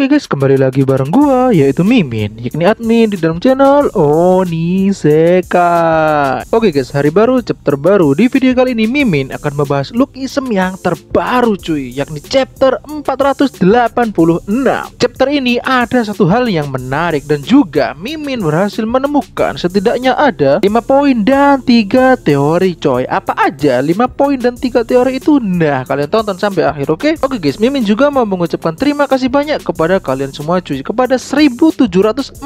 Oke guys, kembali lagi bareng gua, yaitu Mimin, yakni admin di dalam channel Onisekai. Oke guys, hari baru, chapter baru. Di video kali ini Mimin akan membahas lookism yang terbaru cuy, yakni chapter 486. Chapter ini ada satu hal yang menarik dan juga Mimin berhasil menemukan setidaknya ada 5 poin dan 3 teori coy. Apa aja 5 poin dan 3 teori itu? Nah, kalian tonton sampai akhir, oke? Oke guys, Mimin juga mau mengucapkan terima kasih banyak kepada kalian semua cuy, kepada 1741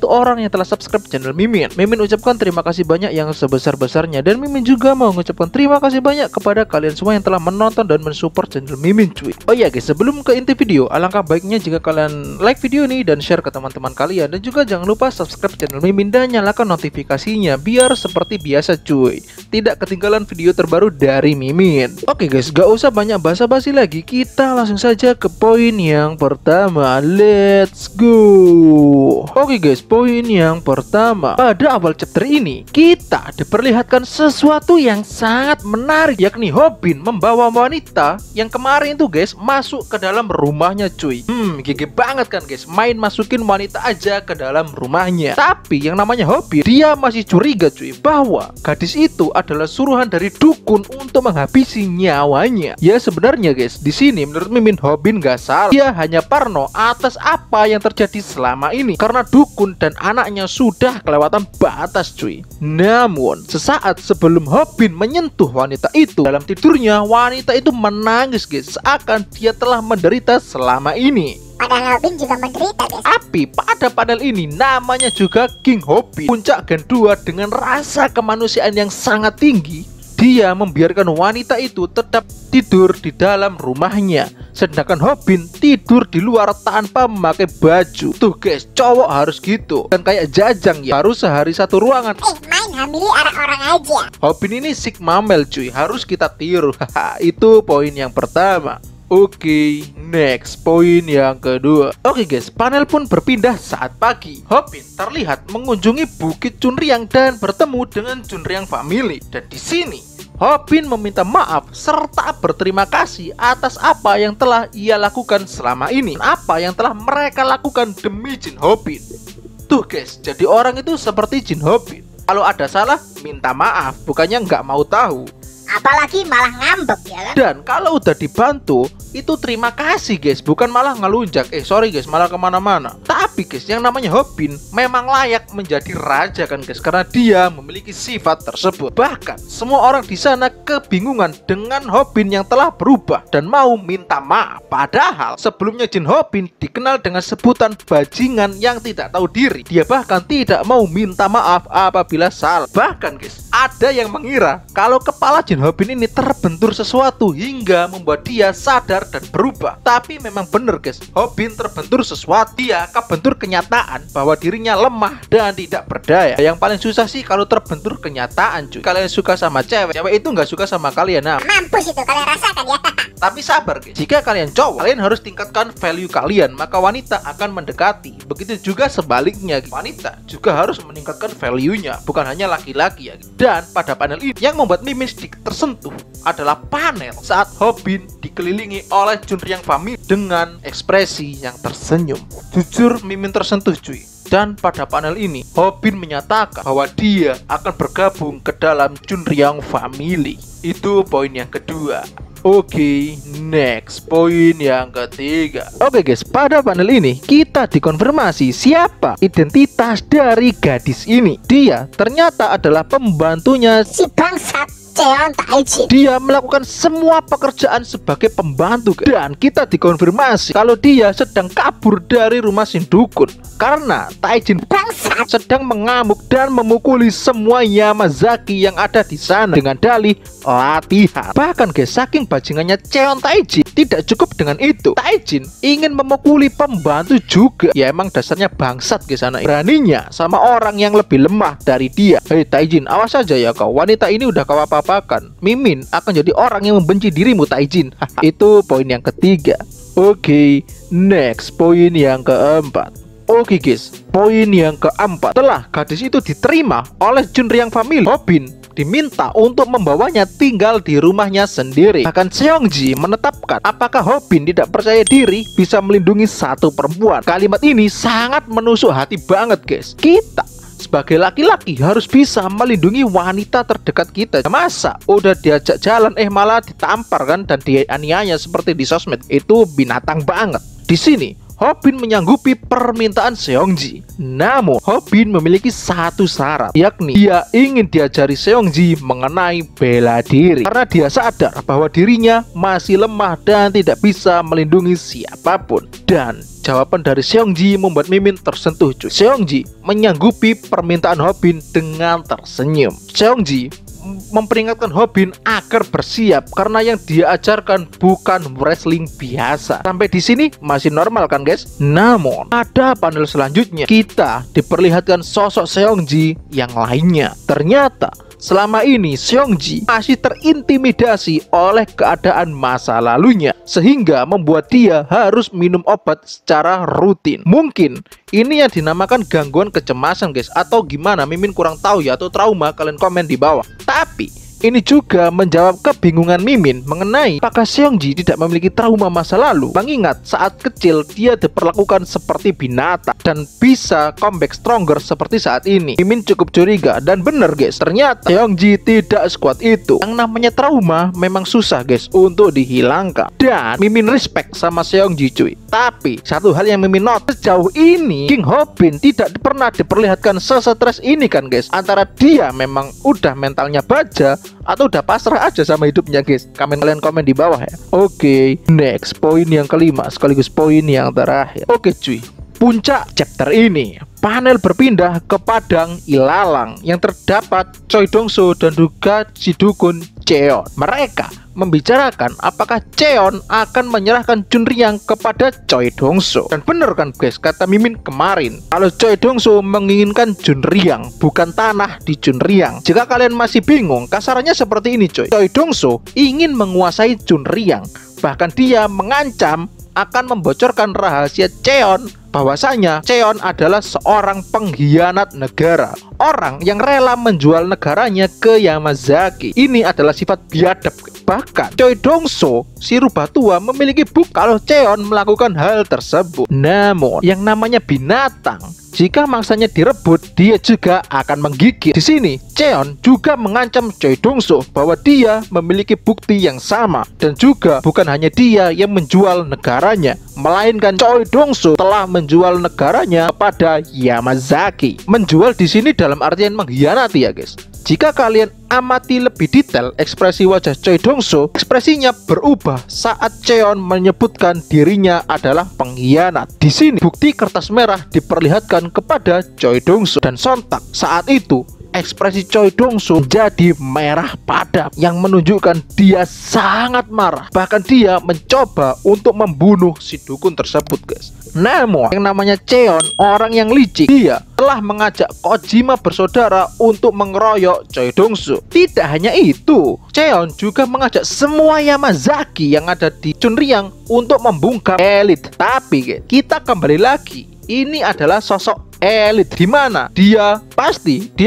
orang yang telah subscribe channel Mimin. Mimin ucapkan terima kasih banyak yang sebesar-besarnya, dan Mimin juga mau mengucapkan terima kasih banyak kepada kalian semua yang telah menonton dan mensupport channel Mimin cuy. Oh iya guys, sebelum ke inti video, alangkah baiknya jika kalian like video ini dan share ke teman-teman kalian, dan juga jangan lupa subscribe channel Mimin dan nyalakan notifikasinya biar seperti biasa cuy, tidak ketinggalan video terbaru dari Mimin. Oke guys, gak usah banyak basa-basi lagi, kita langsung saja ke poin yang pertama. Let's go. Oke guys, poin yang pertama. Pada awal chapter ini kita diperlihatkan sesuatu yang sangat menarik, yakni Hobin membawa wanita yang kemarin itu guys masuk ke dalam rumahnya cuy. Gigi banget kan guys, main masukin wanita aja ke dalam rumahnya. Tapi yang namanya Hobin, dia masih curiga cuy bahwa gadis itu adalah suruhan dari dukun untuk menghabisi nyawanya. Ya sebenarnya guys, di sini menurut Mimin Hobin gak salah. Dia hanya parno atas apa yang terjadi selama ini karena dukun dan anaknya sudah kelewatan batas cuy. Namun sesaat sebelum Hobin menyentuh wanita itu, dalam tidurnya wanita itu menangis guys, seakan dia telah menderita selama ini. Padahal Hobin juga menderita guys. Tapi pada panel ini namanya juga King Hobin, puncak Gen 2 dengan rasa kemanusiaan yang sangat tinggi. Dia membiarkan wanita itu tetap tidur di dalam rumahnya, sedangkan Hobin tidur di luar tanpa memakai baju. Tuh guys, cowok harus gitu. Dan kayak Jajang ya, baru sehari satu ruangan. Main hamili orang aja. Hobin ini sigma male cuy, harus kita tiru. Itu poin yang pertama. Oke, next, poin yang kedua. Oke guys, panel pun berpindah saat pagi. Hobin terlihat mengunjungi Bukit Chunryang dan bertemu dengan Chunryang family. Dan di sini Hobin meminta maaf serta berterima kasih atas apa yang telah ia lakukan selama ini, apa yang telah mereka lakukan demi Jin Hobin. Tuh guys, jadi orang itu seperti Jin Hobin, kalau ada salah minta maaf, bukannya nggak mau tahu. Apalagi malah ngambek ya kan. Dan kalau udah dibantu itu terima kasih guys, bukan malah ngelunjak. Sorry guys, malah kemana-mana. Tapi guys, yang namanya Hobin memang layak menjadi raja kan guys, karena dia memiliki sifat tersebut. Bahkan semua orang di sana kebingungan dengan Hobin yang telah berubah dan mau minta maaf. Padahal sebelumnya Jin Hobin dikenal dengan sebutan bajingan yang tidak tahu diri. Dia bahkan tidak mau minta maaf apabila salah. Bahkan guys, ada yang mengira kalau kepala Jin Hobin ini terbentur sesuatu hingga membuat dia sadar dan berubah. Tapi memang bener guys, Hobin terbentur sesuatu. Dia kebentur kenyataan bahwa dirinya lemah dan tidak berdaya. Yang paling susah sih kalau terbentur kenyataan cuy. Kalian suka sama cewek, cewek itu nggak suka sama kalian. Nah, mampus itu, kalian rasakan ya. tapi sabar guys, jika kalian cowok, kalian harus tingkatkan value kalian, maka wanita akan mendekati. Begitu juga sebaliknya, wanita juga harus meningkatkan value-nya, bukan hanya laki-laki ya. Dan pada panel ini yang membuat Mimin sedikit tersentuh adalah panel saat Hobin dikelilingi oleh Chunryang family dengan ekspresi yang tersenyum. Jujur Mimin tersentuh cuy. Dan pada panel ini Hobin menyatakan bahwa dia akan bergabung ke dalam Chunryang family. Itu poin yang kedua. Oke, next, poin yang ketiga. Oke guys, pada panel ini kita dikonfirmasi siapa identitas dari gadis ini. Dia ternyata adalah pembantunya Si bangsat Cheon Taiji. Dia melakukan semua pekerjaan sebagai pembantu guys. Dan kita dikonfirmasi kalau dia sedang kabur dari rumah Shindukun karena Taijin Bangsat sedang mengamuk dan memukuli semua Yamazaki yang ada di sana dengan dalih latihan. Bahkan guys, saking bajingannya Cheon Taiji, tidak cukup dengan itu, Taijin ingin memukuli pembantu juga. Ya emang dasarnya bangsat guys anak. Beraninya sama orang yang lebih lemah dari dia. Hei Taijin, awas saja ya kau. Wanita ini udah kau apa-apakan. Mimin akan jadi orang yang membenci dirimu Taijin. Itu poin yang ketiga. Oke, next, poin yang keempat. Oke guys, poin yang keempat. Setelah gadis itu diterima oleh Chunryang family, Hobin diminta untuk membawanya tinggal di rumahnya sendiri. Bahkan Seongji menetapkan apakah Hobin tidak percaya diri bisa melindungi satu perempuan. Kalimat ini sangat menusuk hati banget guys. Kita sebagai laki-laki harus bisa melindungi wanita terdekat kita. Masa udah diajak jalan malah ditampar kan dan dianiaya seperti di sosmed. Itu binatang banget. Di sini Hobin menyanggupi permintaan Seongji. Namun Hobin memiliki satu syarat, yakni dia ingin diajari Seongji mengenai bela diri, karena dia sadar bahwa dirinya masih lemah dan tidak bisa melindungi siapapun. Dan jawaban dari Seongji membuat Mimin tersentuh cuy. Seongji menyanggupi permintaan Hobin dengan tersenyum. Seongji memperingatkan Hobin agar bersiap karena yang dia ajarkan bukan wrestling biasa. Sampai di sini masih normal kan guys? Namun pada panel selanjutnya kita diperlihatkan sosok Seongji yang lainnya. Ternyata selama ini Seongji masih terintimidasi oleh keadaan masa lalunya, sehingga membuat dia harus minum obat secara rutin. Mungkin ini yang dinamakan gangguan kecemasan guys, atau gimana Mimin kurang tahu ya, atau trauma, kalian komen di bawah. Tapi ini juga menjawab kebingungan Mimin mengenai apakah Seongji tidak memiliki trauma masa lalu. Mengingat saat kecil dia diperlakukan seperti binatang dan bisa comeback stronger seperti saat ini. Mimin cukup curiga dan bener guys, ternyata Seongji tidak sekuat itu. Yang namanya trauma memang susah guys untuk dihilangkan. Dan Mimin respect sama Seongji cuy. Tapi satu hal yang Mimin notice, sejauh ini King Hobin tidak pernah diperlihatkan sesetres ini kan guys. Antara dia memang udah mentalnya baja atau udah pasrah aja sama hidupnya guys. Kalian komen di bawah ya. Oke, next poin yang kelima sekaligus poin yang terakhir. Oke cuy, puncak chapter ini panel berpindah ke padang ilalang yang terdapat Choi Dong-soo dan juga si dukun Cheon. Mereka membicarakan apakah Cheon akan menyerahkan Junryang kepada Choi Dong-soo. Dan bener kan guys kata Mimin kemarin, kalau Choi Dong-soo menginginkan Junryang, bukan tanah di Junryang. Jika kalian masih bingung, kasarannya seperti ini coy. Choi Dong-soo ingin menguasai Junryang. Bahkan dia mengancam akan membocorkan rahasia Cheon, bahwasanya Cheon adalah seorang pengkhianat negara, orang yang rela menjual negaranya ke Yamazaki. Ini adalah sifat biadab. Bahkan Choi Dong-soo, si rubah tua, memiliki bukti kalau Cheon melakukan hal tersebut. Namun yang namanya binatang, jika mangsanya direbut, dia juga akan menggigit. Di sini, Cheon juga mengancam Choi Dong-soo bahwa dia memiliki bukti yang sama. Dan juga bukan hanya dia yang menjual negaranya, melainkan Choi Dong-soo telah menjual negaranya kepada Yamazaki. Menjual di sini dalam artian mengkhianati ya guys. Jika kalian amati lebih detail ekspresi wajah Choi Dong-soo, ekspresinya berubah saat Cheon menyebutkan dirinya adalah pengkhianat. Di sini bukti kertas merah diperlihatkan kepada Choi Dong-soo dan sontak saat itu ekspresi Choi Dong-soo jadi merah padam yang menunjukkan dia sangat marah. Bahkan dia mencoba untuk membunuh si dukun tersebut guys. Namun yang namanya Cheon, orang yang licik, dia telah mengajak Kojima bersaudara untuk mengeroyok Choi Dong-soo. Tidak hanya itu, Cheon juga mengajak semua Yamazaki yang ada di Junryang untuk membungkam elit. Tapi kita kembali lagi, ini adalah sosok elit, di mana dia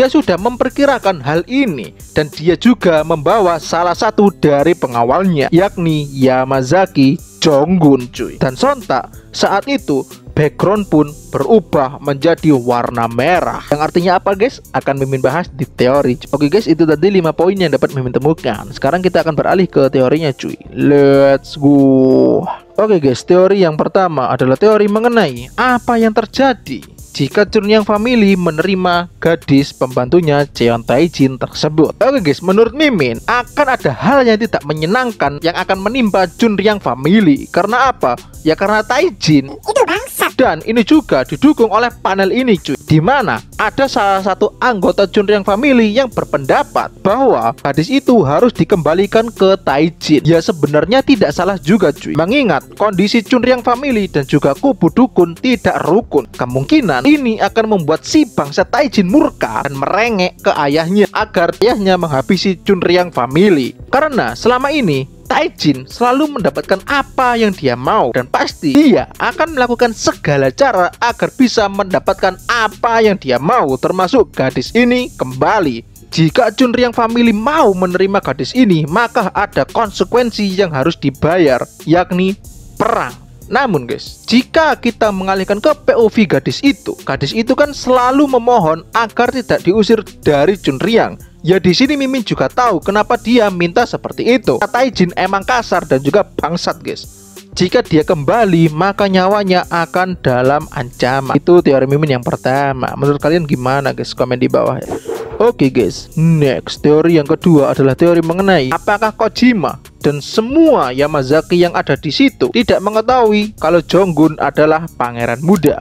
sudah memperkirakan hal ini, dan dia juga membawa salah satu dari pengawalnya, yakni Yamazaki Jonggun cuy. Dan sontak saat itu background pun berubah menjadi warna merah, yang artinya apa guys? Akan Mimin bahas di teori. Oke guys, itu tadi 5 poin yang dapat Mimin temukan. Sekarang kita akan beralih ke teorinya cuy. Let's go. Oke guys, teori yang pertama adalah teori mengenai apa yang terjadi jika Junryang Family menerima gadis pembantunya Cheon Taijin tersebut. Oke guys, menurut Mimin akan ada hal yang tidak menyenangkan yang akan menimpa Junryang Family. Karena apa? Ya karena Taijin Itu bangsat. Dan ini juga didukung oleh panel ini cuy, di mana ada salah satu anggota Junryang Family yang berpendapat bahwa gadis itu harus dikembalikan ke Taijin. Ya sebenarnya tidak salah juga cuy, mengingat kondisi Junryang Family dan juga kubu dukun tidak rukun. Kemungkinan ini akan membuat si bangsa Taijin murka dan merengek ke ayahnya agar ayahnya menghabisi Junryang Family. Karena selama ini Taijin selalu mendapatkan apa yang dia mau, dan pasti dia akan melakukan segala cara agar bisa mendapatkan apa yang dia mau, termasuk gadis ini kembali. Jika Chunryang family mau menerima gadis ini, maka ada konsekuensi yang harus dibayar, yakni perang. Namun guys, jika kita mengalihkan ke POV gadis itu kan selalu memohon agar tidak diusir dari Chunryang. Ya di sini Mimin juga tahu kenapa dia minta seperti itu. Taijin emang kasar dan juga bangsat guys. Jika dia kembali, maka nyawanya akan dalam ancaman. Itu teori Mimin yang pertama. Menurut kalian gimana guys? Komen di bawah ya. Oke guys, next teori yang kedua adalah teori mengenai apakah Kojima dan semua Yamazaki yang ada di situ tidak mengetahui kalau Jonggun adalah pangeran muda.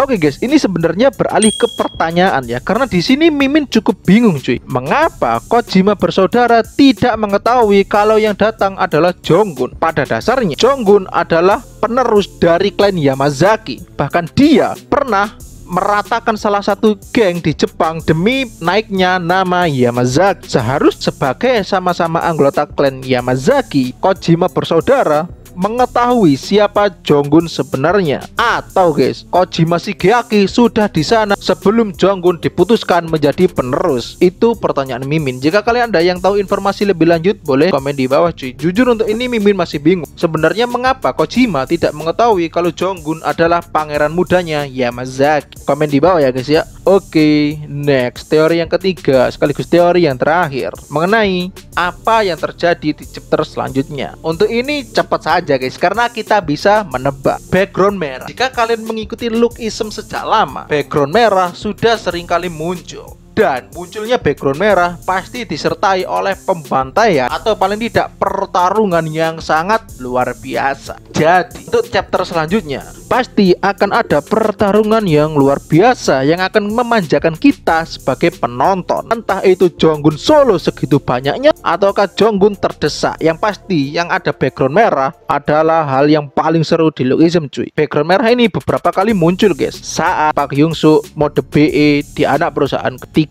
Oke guys, ini sebenarnya beralih ke pertanyaan ya, karena di sini Mimin cukup bingung cuy. Mengapa Kojima bersaudara tidak mengetahui kalau yang datang adalah Jonggun? Pada dasarnya Jonggun adalah penerus dari klan Yamazaki. Bahkan dia pernah meratakan salah satu geng di Jepang demi naiknya nama Yamazaki. Seharusnya sebagai sama-sama anggota klan Yamazaki, Kojima bersaudara mengetahui siapa Jonggun sebenarnya. Atau guys, Kojima Shigeaki sudah di sana sebelum Jonggun diputuskan menjadi penerus. Itu pertanyaan Mimin. Jika kalian ada yang tahu informasi lebih lanjut, boleh komen di bawah cuy. Jujur untuk ini Mimin masih bingung. Sebenarnya mengapa Kojima tidak mengetahui kalau Jonggun adalah pangeran mudanya Yamazaki? Komen di bawah ya guys ya. Oke, next teori yang ketiga sekaligus teori yang terakhir mengenai apa yang terjadi di chapter selanjutnya. Untuk ini cepat saja guys, karena kita bisa menebak. Background merah. Jika kalian mengikuti Lookism sejak lama, background merah sudah seringkali muncul. Dan munculnya background merah pasti disertai oleh pembantaian atau paling tidak pertarungan yang sangat luar biasa. Jadi untuk chapter selanjutnya pasti akan ada pertarungan yang luar biasa yang akan memanjakan kita sebagai penonton. Entah itu Jonggun solo segitu banyaknya ataukah Jonggun terdesak. Yang pasti yang ada background merah adalah hal yang paling seru di Lookism cuy. Background merah ini beberapa kali muncul guys saat Park Hyung-soo mode BE di anak perusahaan ketiga.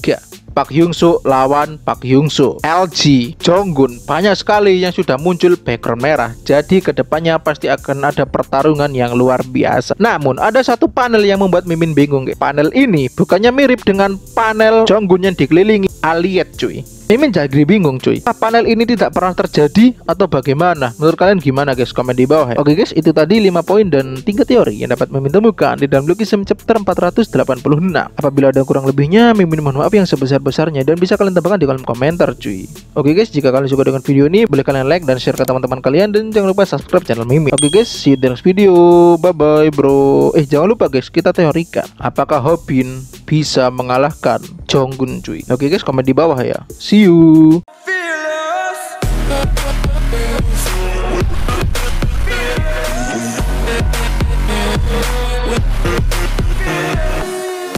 Park Hyung-soo lawan Park Hyung-soo, LG, Jonggun, banyak sekali yang sudah muncul background merah. Jadi kedepannya pasti akan ada pertarungan yang luar biasa. Namun ada satu panel yang membuat Mimin bingung. Panel ini bukannya mirip dengan panel Jonggun yang dikelilingi Aliet cuy. Mimin jadi bingung cuy, panel ini tidak pernah terjadi atau bagaimana? Menurut kalian gimana guys? Komen di bawah ya. Oke guys, itu tadi 5 poin dan 3 teori yang dapat Mimin temukan di dalam Lookism chapter 486. Apabila ada kurang lebihnya, Mimin mohon maaf yang sebesar-besarnya dan bisa kalian tambahkan di kolom komentar cuy. Oke guys, jika kalian suka dengan video ini, boleh kalian like dan share ke teman-teman kalian dan jangan lupa subscribe channel Mimin. Oke guys, see you in the next video. Bye bye bro. Jangan lupa guys, kita teorikan apakah Hobin bisa mengalahkan Jonggun cuy. Oke guys, komen di bawah ya. See you.